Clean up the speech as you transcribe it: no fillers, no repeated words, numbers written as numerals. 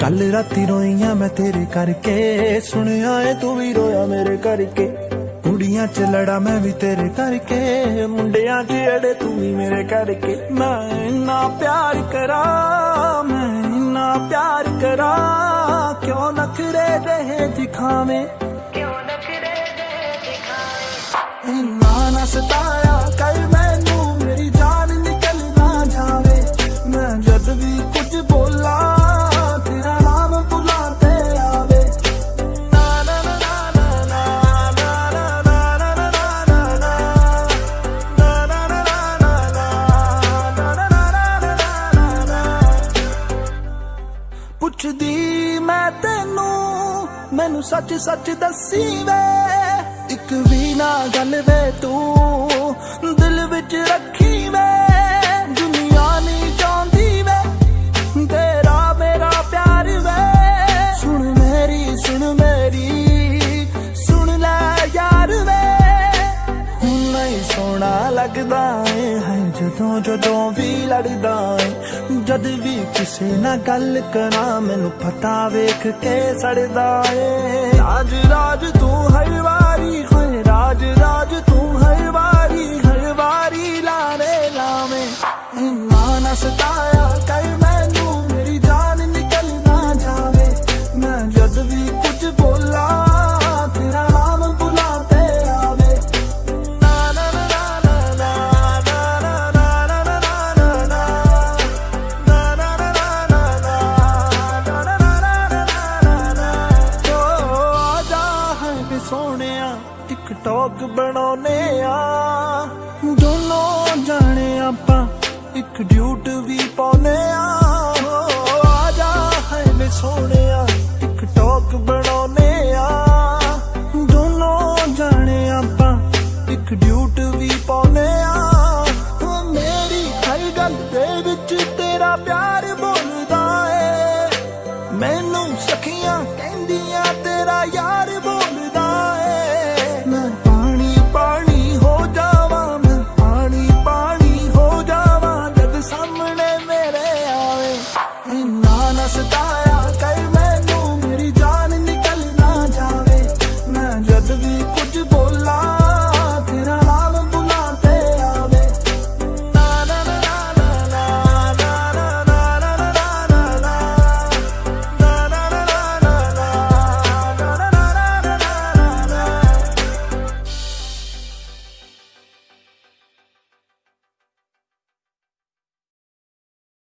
कल राती रोईया मैं तेरे करके, सुनिया है तू भी रोया मेरे करके। कुड़ियां च लड़ा मैं भी तेरे करके, मुंडियां च अड़े तू भी मेरे करके। मैं इन्ना प्यार करा, मैं इन्ना प्यार करा, क्यों नखरे रहे दिखावे, इन्ना ना सताया कर मैनू, मेरी जान निकल ना जावे। मैं जद भी कुछ बोला तेरा नाम बुलाते आवे। ना ना ना ना ना ना ना ना ना ना ना ना ना ना ना ना ना ना। पुछदी मैं तेनू, मैनू सच सच दसी वे, एक भी ना गल वे तू दिल विच रखी वे। दुनिया नहीं चाहती वे तेरा मेरा प्यार वे। सुन मेरी सुन ले यार वे। हुण नहीं सोना लगदा है जदों जदों भी लड़दा है। जद भी किसे ना गल करा मैनू पता वेख के सड़दा है। राज राज तू हर वारी, राज राज तू हर वारी लारे लावे। इन्ना ना सताया कर मैनू, मेरी जान निकल ना जावे। मैं जद भी कुछ बोला तेरा नाम बुलाते आवे। ना ना ना ना ना ना ना ना ना ना ना ना ना ना ना ना ना ना। तो आजा है वे सोहणिया, टिकटॉक बनाने आ दोनों जाने आपां, एक ड्यूट भी पाउने आ। आजा है वे सोहणिया, टिकटॉक बनाने आ दोनों जाने आपां, एक ड्यूट